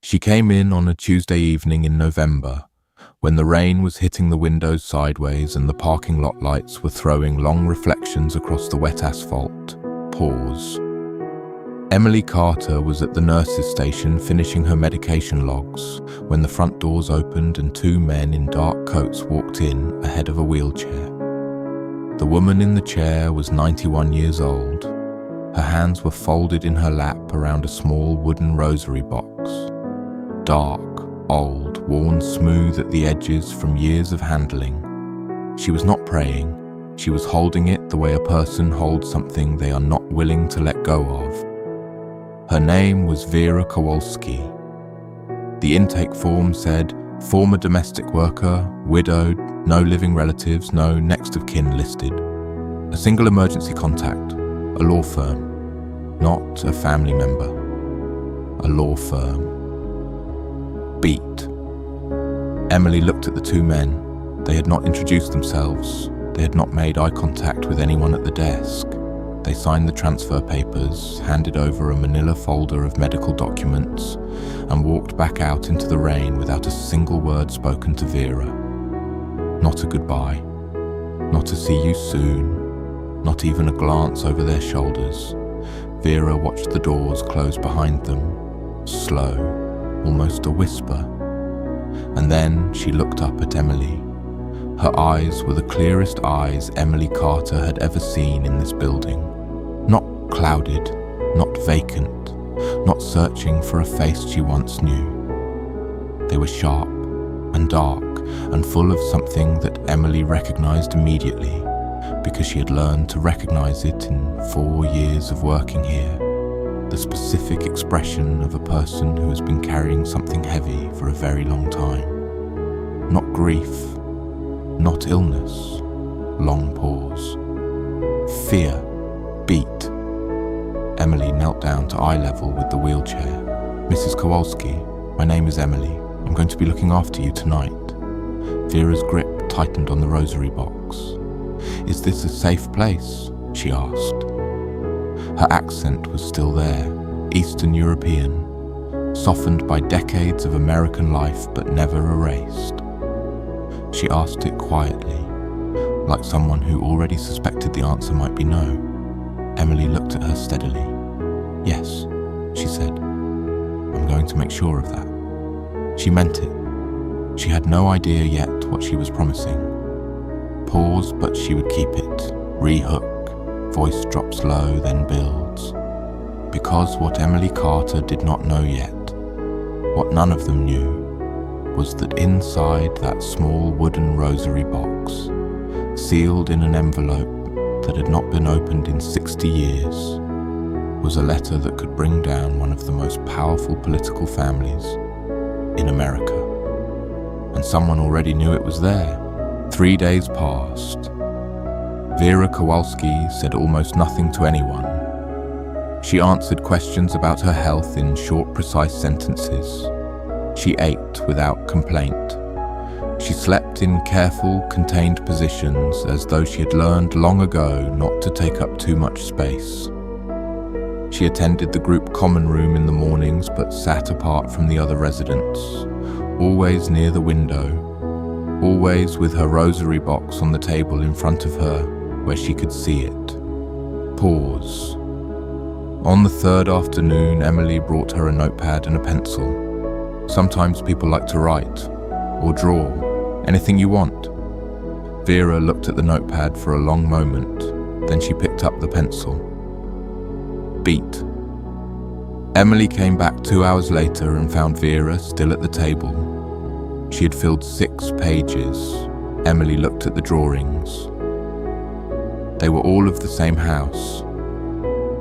She came in on a Tuesday evening in November, when the rain was hitting the windows sideways and the parking lot lights were throwing long reflections across the wet asphalt. Pause. Emily Carter was at the nurse's station finishing her medication logs when the front doors opened and two men in dark coats walked in ahead of a wheelchair. The woman in the chair was 91 years old. Her hands were folded in her lap around a small wooden rosary box. Dark, old, worn smooth at the edges from years of handling. She was not praying. She was holding it the way a person holds something they are not willing to let go of. Her name was Vera Kowalski. The intake form said, former domestic worker, widowed, no living relatives, no next of kin listed. A single emergency contact, a law firm, not a family member. A law firm. Beat. Emily looked at the two men. They had not introduced themselves. They had not made eye contact with anyone at the desk. They signed the transfer papers, handed over a manila folder of medical documents, and walked back out into the rain without a single word spoken to Vera. Not a goodbye, not a see you soon, not even a glance over their shoulders. Vera watched the doors close behind them, slow, almost a whisper. And then she looked up at Emily. Her eyes were the clearest eyes Emily Carter had ever seen in this building. Not clouded, not vacant, not searching for a face she once knew. They were sharp and dark and full of something that Emily recognized immediately because she had learned to recognize it in 4 years of working here. The specific expression of a person who has been carrying something heavy for a very long time. Not grief, not illness, long pause. Fear, beat. Emily knelt down to eye level with the wheelchair. Mrs. Kowalski, my name is Emily. I'm going to be looking after you tonight. Vera's grip tightened on the rosary box. Is this a safe place? She asked. Her accent was still there, Eastern European, softened by decades of American life but never erased. She asked it quietly, like someone who already suspected the answer might be no. Emily looked at her steadily. Yes, she said. I'm going to make sure of that. She meant it. She had no idea yet what she was promising. Pause, but she would keep it. Rehook. Voice drops low, then builds. Because what Emily Carter did not know yet, what none of them knew, was that inside that small wooden rosary box, sealed in an envelope that had not been opened in 60 years, was a letter that could bring down one of the most powerful political families in America. And someone already knew it was there. 3 days passed. Vera Kowalski said almost nothing to anyone. She answered questions about her health in short, precise sentences. She ate without complaint. She slept in careful, contained positions as though she had learned long ago not to take up too much space. She attended the group common room in the mornings but sat apart from the other residents, always near the window, always with her rosary box on the table in front of her where she could see it. Pause. On the third afternoon, Emily brought her a notepad and a pencil. Sometimes people like to write or draw. Anything you want. Vera looked at the notepad for a long moment, then she picked up the pencil. Beat. Emily came back 2 hours later and found Vera still at the table. She had filled 6 pages. Emily looked at the drawings. They were all of the same house.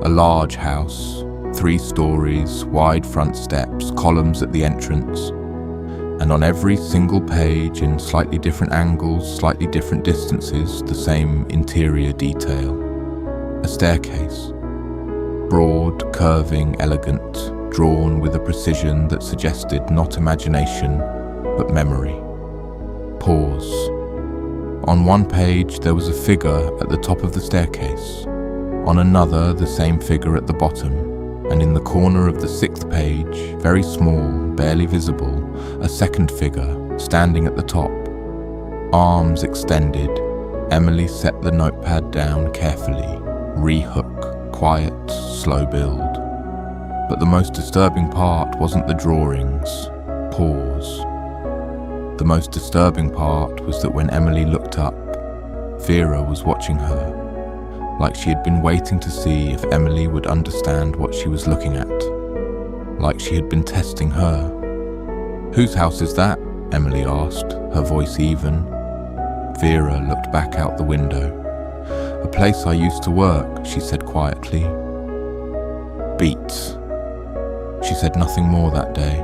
A large house, 3 stories, wide front steps, columns at the entrance, and on every single page, in slightly different angles, slightly different distances, the same interior detail. A staircase. Broad, curving, elegant, drawn with a precision that suggested not imagination, but memory. Pause. On one page, there was a figure at the top of the staircase. On another, the same figure at the bottom. and in the corner of the 6th page, very small, barely visible, a second figure standing at the top. Arms extended, Emily set the notepad down carefully. Rehook, quiet, slow build. But the most disturbing part wasn't the drawings. Pause. The most disturbing part was that when Emily looked up, Vera was watching her, like she had been waiting to see if Emily would understand what she was looking at, like she had been testing her. "Whose house is that?" Emily asked, her voice even. Vera looked back out the window. "A place I used to work," she said quietly. "Beats." She said nothing more that day.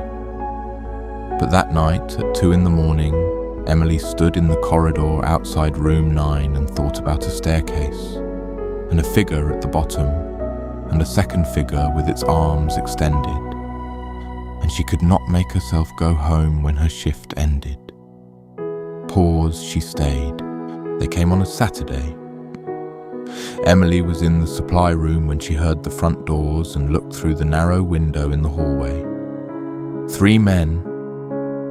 But that night, at 2 a.m, Emily stood in the corridor outside room 9 and thought about a staircase, and a figure at the bottom, and a second figure with its arms extended. And she could not make herself go home when her shift ended. Pause, she stayed. They came on a Saturday. Emily was in the supply room when she heard the front doors and looked through the narrow window in the hallway. 3 men,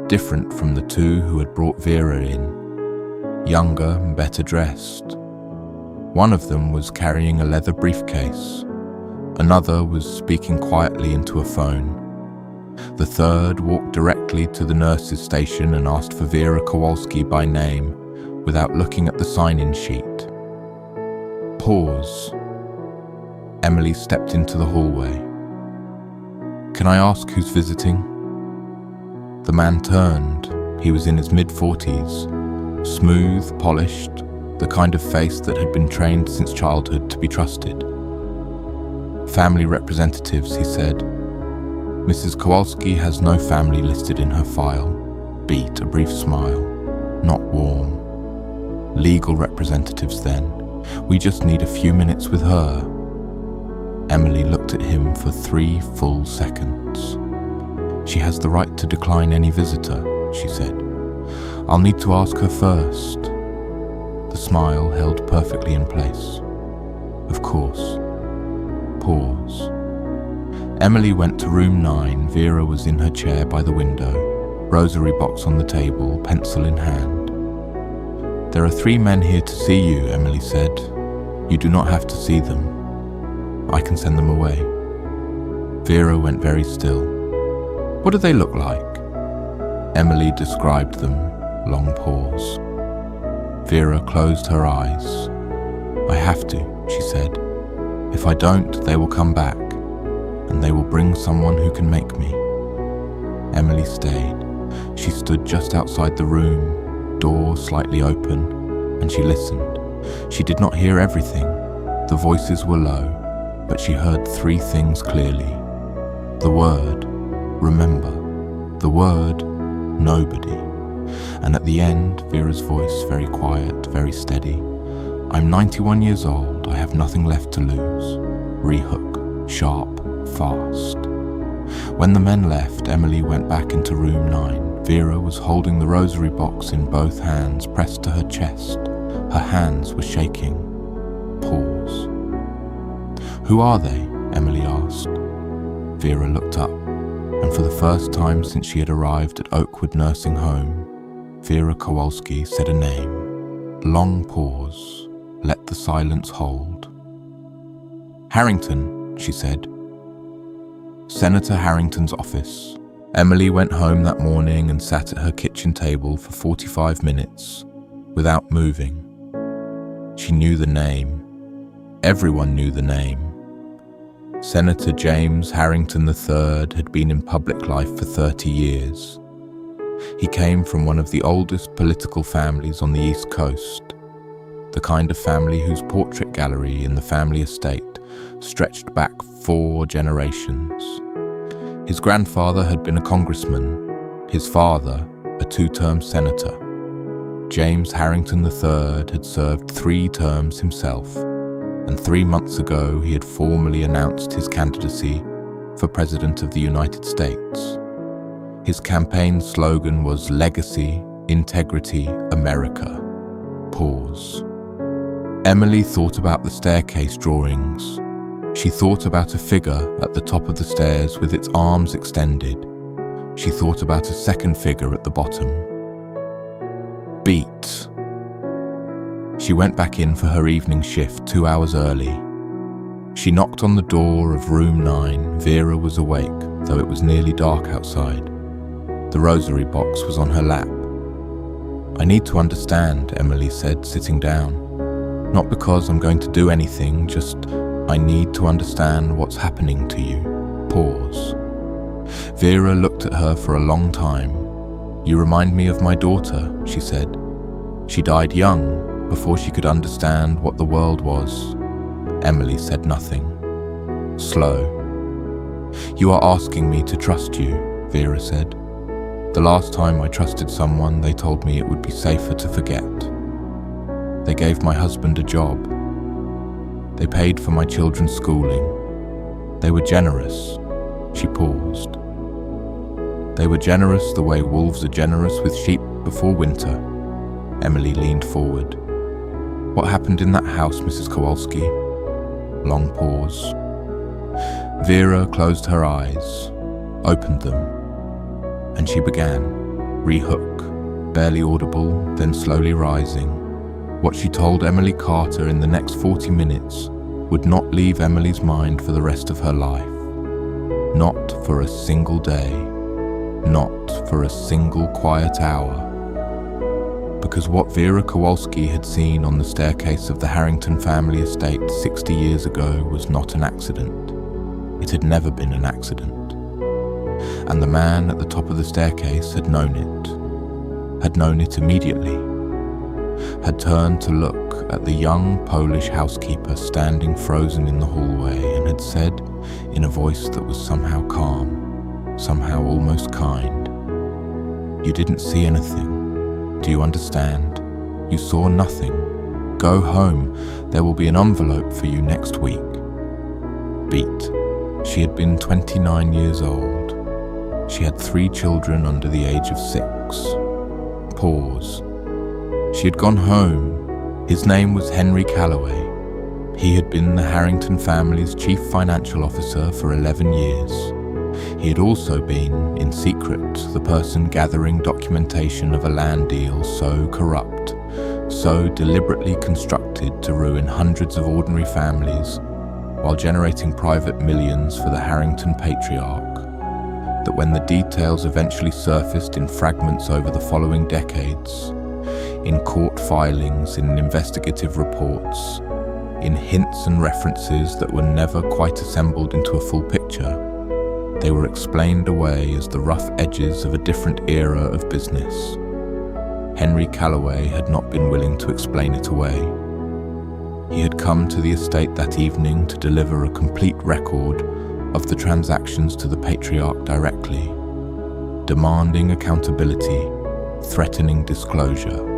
different from the 2 who had brought Vera in, younger and better dressed. One of them was carrying a leather briefcase. Another was speaking quietly into a phone. The third walked directly to the nurse's station and asked for Vera Kowalski by name, without looking at the sign-in sheet. Pause. Emily stepped into the hallway. "Can I ask who's visiting?" The man turned. He was in his mid-40s, smooth, polished, the kind of face that had been trained since childhood to be trusted. "Family representatives," he said. "Mrs. Kowalski has no family listed in her file." Beat a brief smile. Not warm. "Legal representatives then. We just need a few minutes with her." Emily looked at him for 3 full seconds. "She has the right to decline any visitor," she said. "I'll need to ask her first." The smile held perfectly in place. "Of course." Pause. Emily went to room 9. Vera was in her chair by the window, rosary box on the table, pencil in hand. "There are 3 men here to see you," Emily said. "You do not have to see them. I can send them away." Vera went very still. "What do they look like?" Emily described them. Long pause. Vera closed her eyes. "I have to," she said. "If I don't, they will come back, and they will bring someone who can make me." Emily stayed. She stood just outside the room, door slightly open, and she listened. She did not hear everything. The voices were low, but she heard 3 things clearly. The word, remember. The word, nobody. And at the end, Vera's voice, very quiet, very steady. "I'm 91 years old. I have nothing left to lose." Rehook, sharp, fast. When the men left, Emily went back into room 9. Vera was holding the rosary box in both hands, pressed to her chest. Her hands were shaking. Pause. "Who are they?" Emily asked. Vera looked up, and for the first time since she had arrived at Oakwood Nursing Home, Vera Kowalski said a name. Long pause. Let the silence hold. "Harrington," she said. "Senator Harrington's office." Emily went home that morning and sat at her kitchen table for 45 minutes, without moving. She knew the name. Everyone knew the name. Senator James Harrington III had been in public life for 30 years. He came from one of the oldest political families on the East Coast, the kind of family whose portrait gallery in the family estate stretched back 4 generations. His grandfather had been a congressman, his father a 2-term senator. James Harrington III had served 3 terms himself, and 3 months ago he had formally announced his candidacy for President of the United States. His campaign slogan was Legacy, Integrity, America. Pause. Emily thought about the staircase drawings. She thought about a figure at the top of the stairs with its arms extended. She thought about a second figure at the bottom. Beat. She went back in for her evening shift 2 hours early. She knocked on the door of room 9. Vera was awake, though it was nearly dark outside. The rosary box was on her lap. "I need to understand," Emily said, sitting down. "Not because I'm going to do anything, just I need to understand what's happening to you." Pause. Vera looked at her for a long time. "You remind me of my daughter," she said. "She died young, before she could understand what the world was." Emily said nothing. Slow. "You are asking me to trust you," Vera said. "The last time I trusted someone, they told me it would be safer to forget. They gave my husband a job. They paid for my children's schooling. They were generous." She paused. "They were generous the way wolves are generous with sheep before winter." Emily leaned forward. "What happened in that house, Mrs. Kowalski?" Long pause. Vera closed her eyes, opened them, and she began. Rehook, barely audible, then slowly rising. What she told Emily Carter in the next 40 minutes would not leave Emily's mind for the rest of her life. Not for a single day. Not for a single quiet hour. Because what Vera Kowalski had seen on the staircase of the Harrington family estate 60 years ago was not an accident. It had never been an accident. And the man at the top of the staircase had known it immediately, had turned to look at the young Polish housekeeper standing frozen in the hallway and had said in a voice that was somehow calm, somehow almost kind, "You didn't see anything. Do you understand? You saw nothing. Go home. There will be an envelope for you next week." Beat. She had been 29 years old. She had 3 children under the age of 6. Pause. She had gone home. His name was Henry Calloway. He had been the Harrington family's chief financial officer for 11 years. He had also been, in secret, the person gathering documentation of a land deal so corrupt, so deliberately constructed to ruin hundreds of ordinary families, while generating private millions for the Harrington patriarch, that when the details eventually surfaced in fragments over the following decades, in court filings, in investigative reports, in hints and references that were never quite assembled into a full picture, they were explained away as the rough edges of a different era of business. Henry Calloway had not been willing to explain it away. He had come to the estate that evening to deliver a complete record of the transactions to the patriarch directly, demanding accountability, threatening disclosure.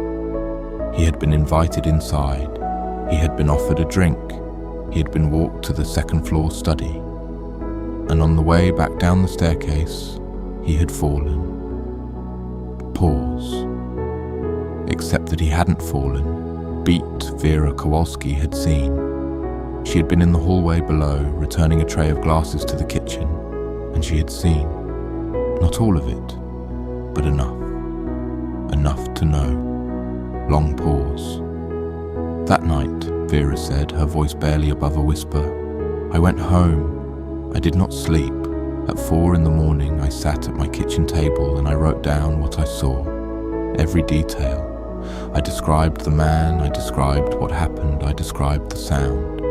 He had been invited inside. He had been offered a drink. He had been walked to the second-floor study. And on the way back down the staircase, he had fallen. Pause. Except that he hadn't fallen. Beat Vera Kowalski had seen. She had been in the hallway below, returning a tray of glasses to the kitchen, and she had seen. Not all of it, but enough. Enough to know. Long pause. That night, Vera said, her voice barely above a whisper, "I went home. I did not sleep. At 4 in the morning, I sat at my kitchen table and I wrote down what I saw. Every detail. I described the man, I described what happened, I described the sound."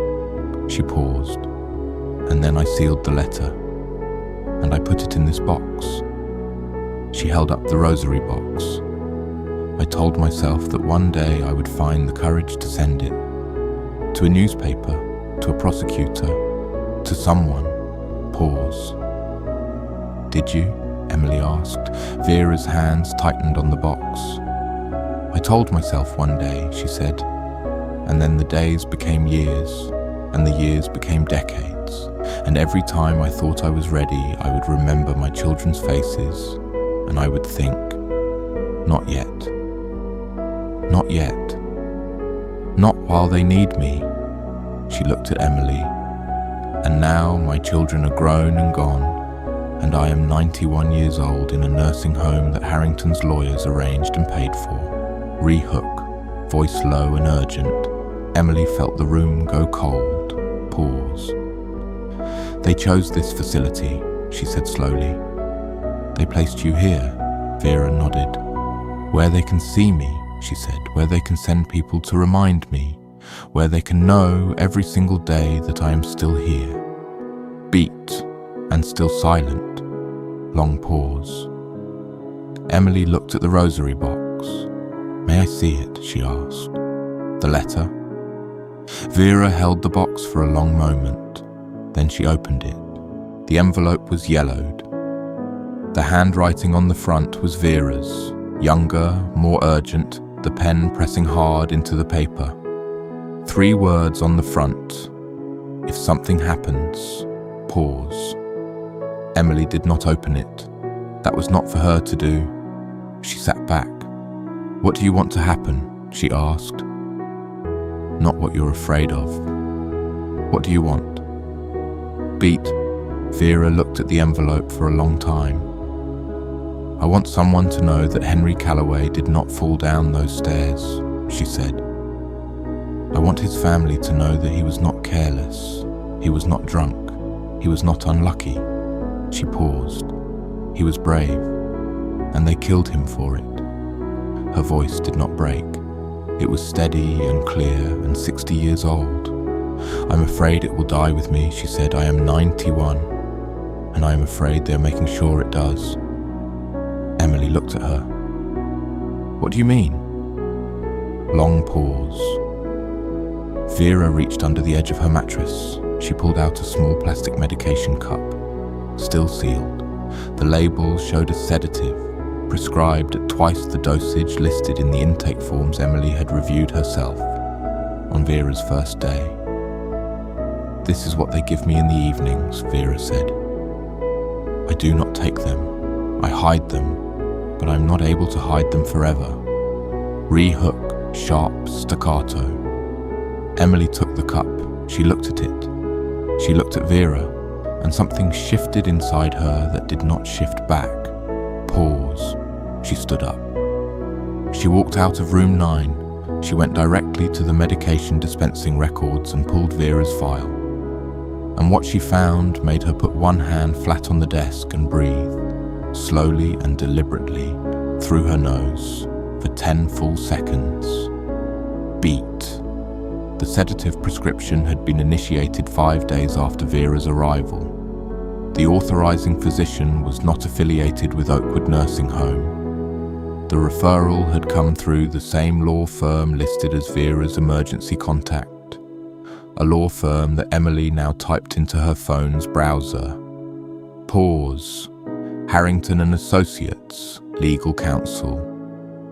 She paused. "And then I sealed the letter. And I put it in this box." She held up the rosary box. "I told myself that one day I would find the courage to send it. To a newspaper, to a prosecutor, to someone." Pause. "Did you?" Emily asked. Vera's hands tightened on the box. "I told myself one day," she said. "And then the days became years, and the years became decades. And every time I thought I was ready, I would remember my children's faces, and I would think, not yet. Not yet. Not while they need me." She looked at Emily. And now my children are grown and gone, and I am 91 years old in a nursing home that Harrington's lawyers arranged and paid for. Re-hook, voice low and urgent. Emily felt the room go cold. Pause. They chose this facility, she said slowly. They placed you here, Vera nodded. Where they can see me, she said, where they can send people to remind me, where they can know every single day that I am still here. Beat, and still silent. Long pause. Emily looked at the rosary box. May I see it, she asked. The letter? Vera held the box for a long moment. Then she opened it. The envelope was yellowed. The handwriting on the front was Vera's, younger, more urgent, the pen pressing hard into the paper. 3 words on the front. If something happens, pause. Emily did not open it. That was not for her to do. She sat back. What do you want to happen? She asked. Not what you're afraid of. What do you want? Beat. Vera looked at the envelope for a long time. I want someone to know that Henry Calloway did not fall down those stairs, she said. I want his family to know that he was not careless. He was not drunk. He was not unlucky. She paused. He was brave, and they killed him for it. Her voice did not break. It was steady and clear and 60 years old. I'm afraid it will die with me, she said. I am 91, and I am afraid they're making sure it does. Emily looked at her. What do you mean? Long pause. Vera reached under the edge of her mattress. She pulled out a small plastic medication cup, still sealed. The label showed a sedative, prescribed at twice the dosage listed in the intake forms Emily had reviewed herself on Vera's first day. This is what they give me in the evenings, Vera said. I do not take them. I hide them, but I'm not able to hide them forever. Re-hook, sharp staccato. Emily took the cup. She looked at it. She looked at Vera, and something shifted inside her that did not shift back. Pause. She stood up. She walked out of room 9. She went directly to the medication dispensing records and pulled Vera's file. And what she found made her put one hand flat on the desk and breathe, slowly and deliberately, through her nose, for 10 full seconds. Beat. The sedative prescription had been initiated 5 days after Vera's arrival. The authorizing physician was not affiliated with Oakwood Nursing Home. The referral had come through the same law firm listed as Vera's emergency contact, a law firm that Emily now typed into her phone's browser. Pause. Harrington and Associates, Legal Counsel.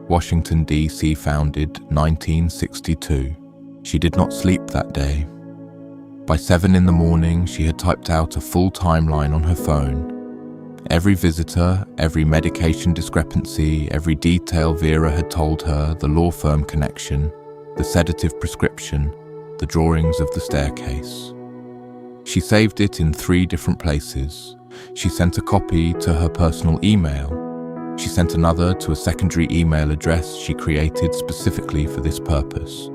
Washington, D.C. founded 1962. She did not sleep that day. By 7 in the morning, she had typed out a full timeline on her phone. Every visitor, every medication discrepancy, every detail Vera had told her, the law firm connection, the sedative prescription, the drawings of the staircase. She saved it in 3 different places. She sent a copy to her personal email. She sent another to a secondary email address she created specifically for this purpose.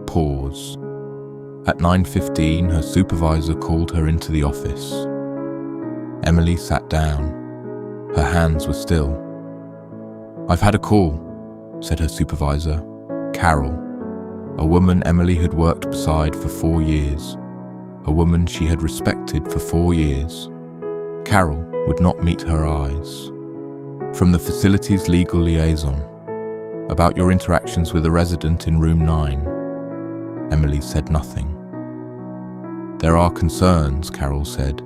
Pause. At 9:15, her supervisor called her into the office. Emily sat down. Her hands were still. I've had a call, said her supervisor, Carol, a woman Emily had worked beside for 4 years, a woman she had respected for 4 years. Carol would not meet her eyes. From the facility's legal liaison, about your interactions with a resident in room 9. Emily said nothing. There are concerns, Carol said,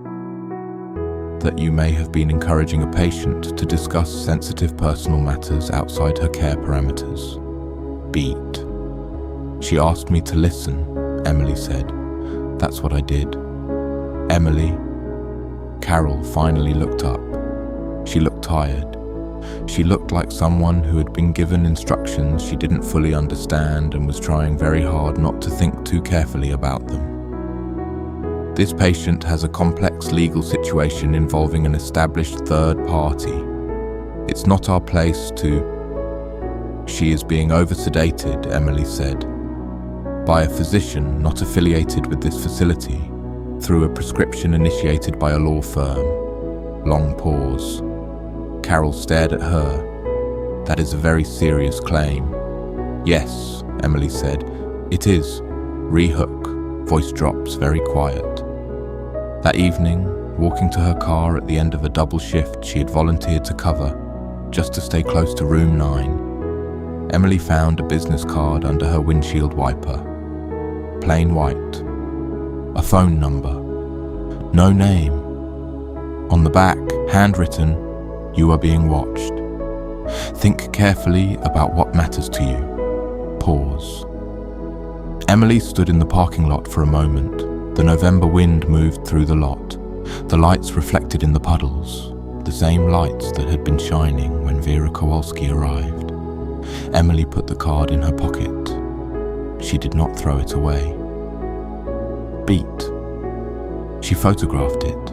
that you may have been encouraging a patient to discuss sensitive personal matters outside her care parameters. Beat. She asked me to listen, Emily said. That's what I did. Emily. Carol finally looked up. She looked tired. She looked like someone who had been given instructions she didn't fully understand and was trying very hard not to think too carefully about them. This patient has a complex legal situation involving an established third party. It's not our place to... She is being over-sedated, Emily said, by a physician not affiliated with this facility, through a prescription initiated by a law firm. Long pause. Carol stared at her. That is a very serious claim. Yes, Emily said. It is. Rehook. Voice drops, very quiet. That evening, walking to her car at the end of a double shift she had volunteered to cover, just to stay close to room 9, Emily found a business card under her windshield wiper. Plain white. A phone number. No name. On the back, handwritten, "You are being watched. Think carefully about what matters to you." Pause. Emily stood in the parking lot for a moment. The November wind moved through the lot. The lights reflected in the puddles, the same lights that had been shining when Vera Kowalski arrived. Emily put the card in her pocket. She did not throw it away. Beat. She photographed it.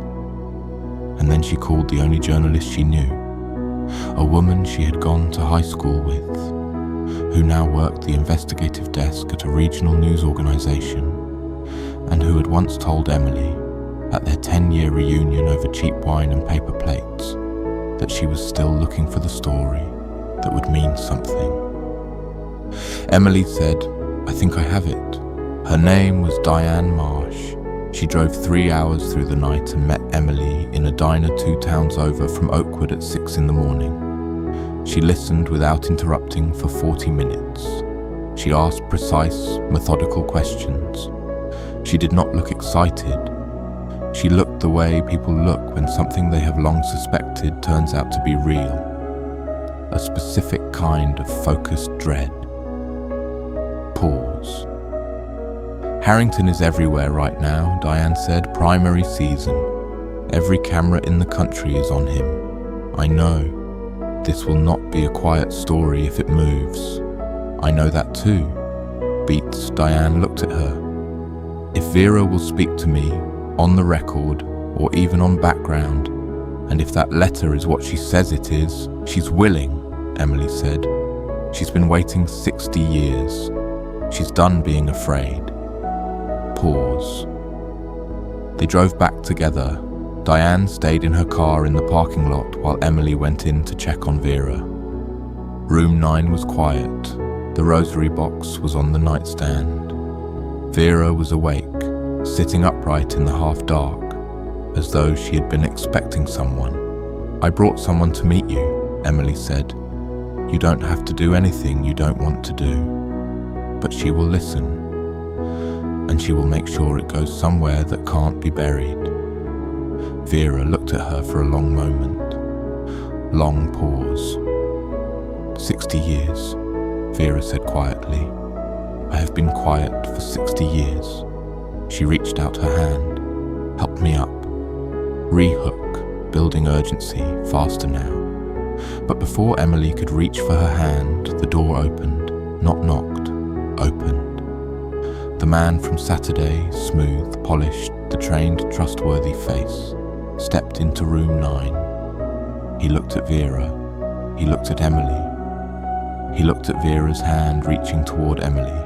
And then she called the only journalist she knew, a woman she had gone to high school with, who now worked the investigative desk at a regional news organization, and who had once told Emily, at their 10-year reunion over cheap wine and paper plates, that she was still looking for the story that would mean something. Emily said, "I think I have it." Her name was Diane Marsh. She drove 3 hours through the night and met Emily in a diner 2 towns over from Oakwood at 6 in the morning. She listened without interrupting for 40 minutes. She asked precise, methodical questions. She did not look excited. She looked the way people look when something they have long suspected turns out to be real. A specific kind of focused dread. Pause. "Harrington is everywhere right now," Diane said. "Primary season. Every camera in the country is on him. I know. This will not be a quiet story if it moves. I know that too." Beats. Diane looked at her. "If Vera will speak to me, on the record, or even on background, and if that letter is what she says it is, she's willing," Emily said. "She's been waiting 60 years. She's done being afraid." Pause. They drove back together. Diane stayed in her car in the parking lot while Emily went in to check on Vera. Room 9 was quiet. The rosary box was on the nightstand. Vera was awake, sitting upright in the half-dark, as though she had been expecting someone. "I brought someone to meet you," Emily said. "You don't have to do anything you don't want to do. But she will listen. And she will make sure it goes somewhere that can't be buried." Vera looked at her for a long moment. Long pause. 60 years, Vera said quietly. "I have been quiet for 60 years. She reached out her hand. "Help me up." Rehook, building urgency, faster now. But before Emily could reach for her hand, the door opened. Not knocked, opened. The man from Saturday, smooth, polished, the trained, trustworthy face, stepped into room 9. He looked at Vera. He looked at Emily. He looked at Vera's hand reaching toward Emily.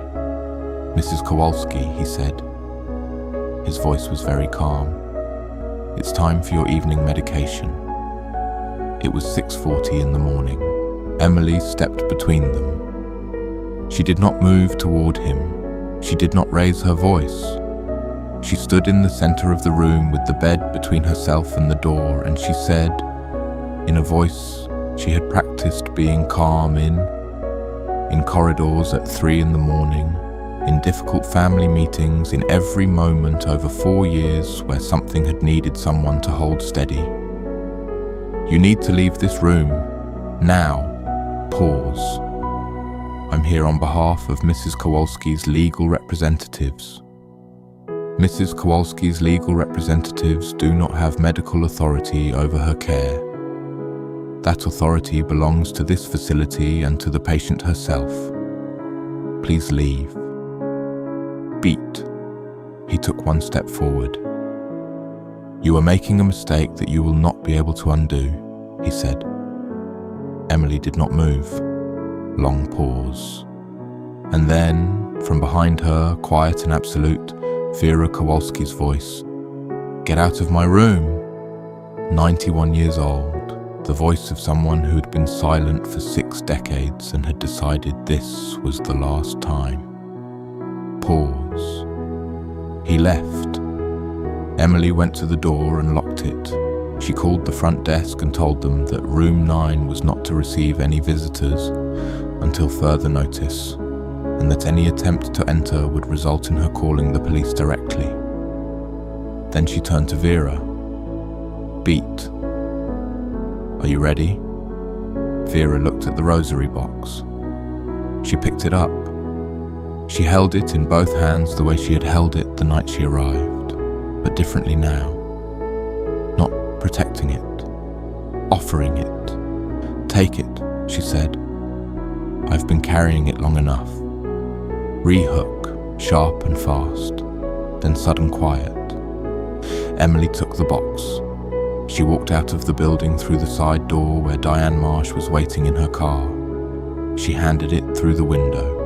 "Mrs. Kowalski," he said. His voice was very calm. "It's time for your evening medication." It was 6:40 in the morning. Emily stepped between them. She did not move toward him. She did not raise her voice. She stood in the center of the room with the bed between herself and the door, and she said, in a voice she had practiced being calm in corridors at 3 in the morning, in difficult family meetings, in every moment over 4 years where something had needed someone to hold steady. "You need to leave this room. Now." Pause. "I'm here on behalf of Mrs. Kowalski's legal representatives. Mrs. Kowalski's legal representatives do not have medical authority over her care. That authority belongs to this facility and to the patient herself. Please leave." Beat. He took one step forward. "You are making a mistake that you will not be able to undo," he said. Emily did not move. Long pause. And then, from behind her, quiet and absolute, Vera Kowalski's voice. "Get out of my room." 91 years old, the voice of someone who had been silent for 6 decades and had decided this was the last time. Pause. He left. Emily went to the door and locked it. She called the front desk and told them that room 9 was not to receive any visitors until further notice, and that any attempt to enter would result in her calling the police directly. Then she turned to Vera. "Beat. Are you ready?" Vera looked at the rosary box. She picked it up. She held it in both hands the way she had held it the night she arrived, but differently now. Not protecting it, offering it. "Take it," she said. "I've been carrying it long enough." Rehook, sharp and fast, then sudden quiet. Emily took the box. She walked out of the building through the side door where Diane Marsh was waiting in her car. She handed it through the window.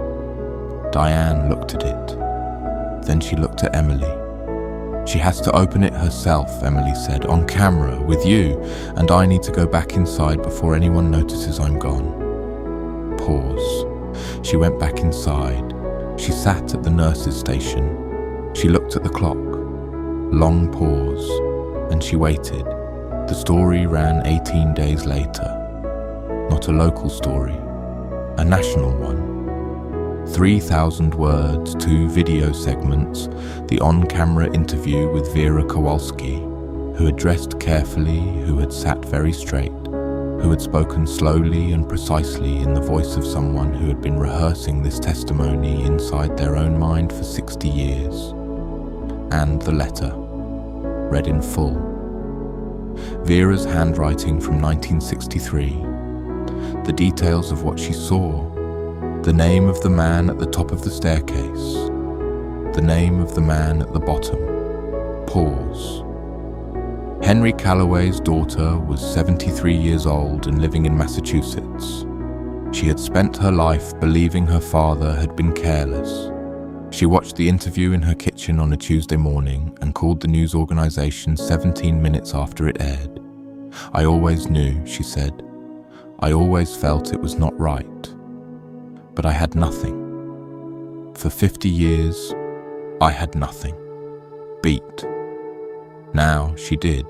Diane looked at it. Then she looked at Emily. "She has to open it herself," Emily said, "on camera, with you, and I need to go back inside before anyone notices I'm gone." Pause. She went back inside. She sat at the nurse's station. She looked at the clock. Long pause, and she waited. The story ran 18 days later. Not a local story, a national one. 3,000 words, 2 video segments, the on-camera interview with Vera Kowalski, who had dressed carefully, who had sat very straight, who had spoken slowly and precisely in the voice of someone who had been rehearsing this testimony inside their own mind for 60 years. And the letter, read in full. Vera's handwriting from 1963, the details of what she saw, the name of the man at the top of the staircase, the name of the man at the bottom. Pause. Henry Calloway's daughter was 73 years old and living in Massachusetts. She had spent her life believing her father had been careless. She watched the interview in her kitchen on a Tuesday morning and called the news organization 17 minutes after it aired. "I always knew," she said. "I always felt it was not right. But I had nothing. For 50 years, I had nothing. Beat." Now she did.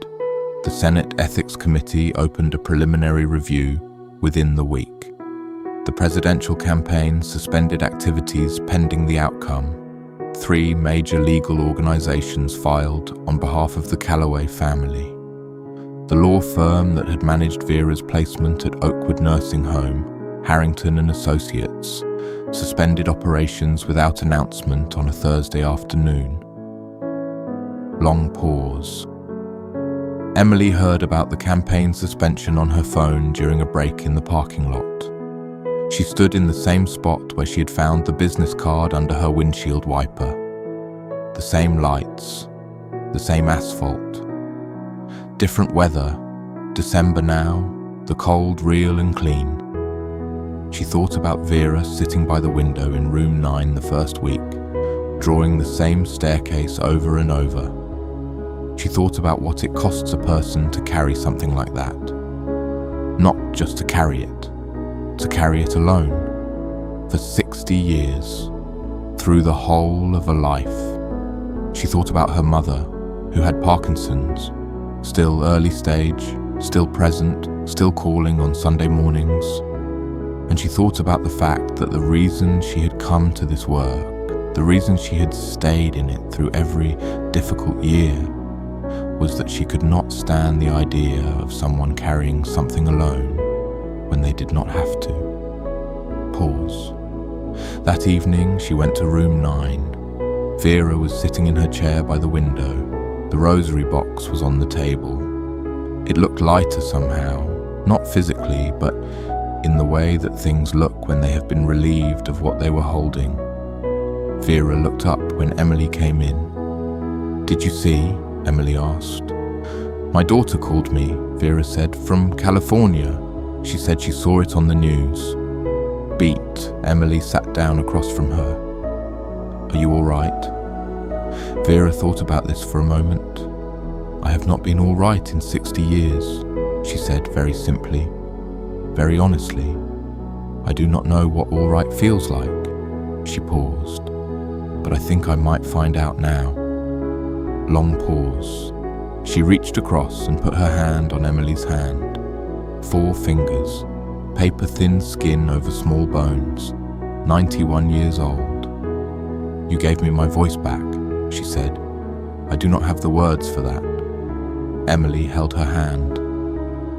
The Senate Ethics Committee opened a preliminary review within the week. The presidential campaign suspended activities pending the outcome. 3 major legal organizations filed on behalf of the Calloway family. The law firm that had managed Vera's placement at Oakwood Nursing Home, Harrington and Associates, suspended operations without announcement on a Thursday afternoon. Long pause. Emily heard about the campaign suspension on her phone during a break in the parking lot. She stood in the same spot where she had found the business card under her windshield wiper. The same lights, the same asphalt. Different weather, December now, the cold real and clean. She thought about Vera sitting by the window in room 9 the first week, drawing the same staircase over and over. She thought about what it costs a person to carry something like that. Not just to carry it alone, for 60 years, through the whole of a life. She thought about her mother, who had Parkinson's, still early stage, still present, still calling on Sunday mornings. And she thought about the fact that the reason she had come to this work, the reason she had stayed in it through every difficult year, was that she could not stand the idea of someone carrying something alone when they did not have to. Pause. That evening she went to room 9. Vera was sitting in her chair by the window. The rosary box was on the table. It looked lighter somehow, not physically, but in the way that things look when they have been relieved of what they were holding. Vera looked up when Emily came in. "Did you see?" Emily asked. My daughter called me, Vera said, from California. She said she saw it on the news. Beat, Emily sat down across from her. Are you all right? Vera thought about this for a moment. I have not been all right in 60 years, she said very simply, very honestly. I do not know what all right feels like. She paused. But I think I might find out now. Long pause. She reached across and put her hand on Emily's hand. 4 fingers, paper-thin skin over small bones, 91 years old. You gave me my voice back, she said. I do not have the words for that. Emily held her hand.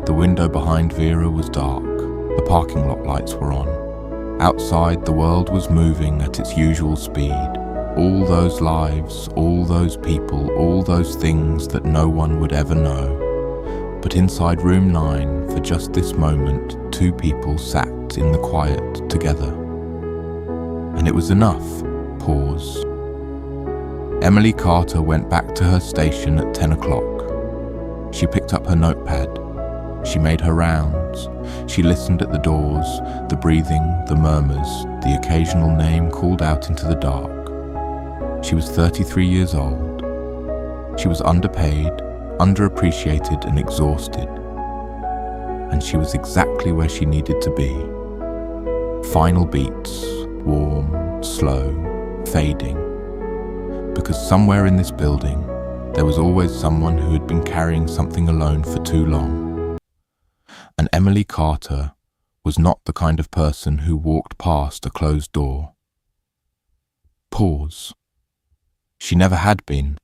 The window behind Vera was dark. The parking lot lights were on. Outside, the world was moving at its usual speed. All those lives, all those people, all those things that no one would ever know. But inside room 9, for just this moment, 2 people sat in the quiet together. And it was enough. Pause. Emily Carter went back to her station at 10 o'clock. She picked up her notepad. She made her rounds. She listened at the doors, the breathing, the murmurs, the occasional name called out into the dark. She was 33 years old. She was underpaid, underappreciated and exhausted. And she was exactly where she needed to be. Final beats, warm, slow, fading. Because somewhere in this building, there was always someone who had been carrying something alone for too long. And Emily Carter was not the kind of person who walked past a closed door. Pause. She never had been.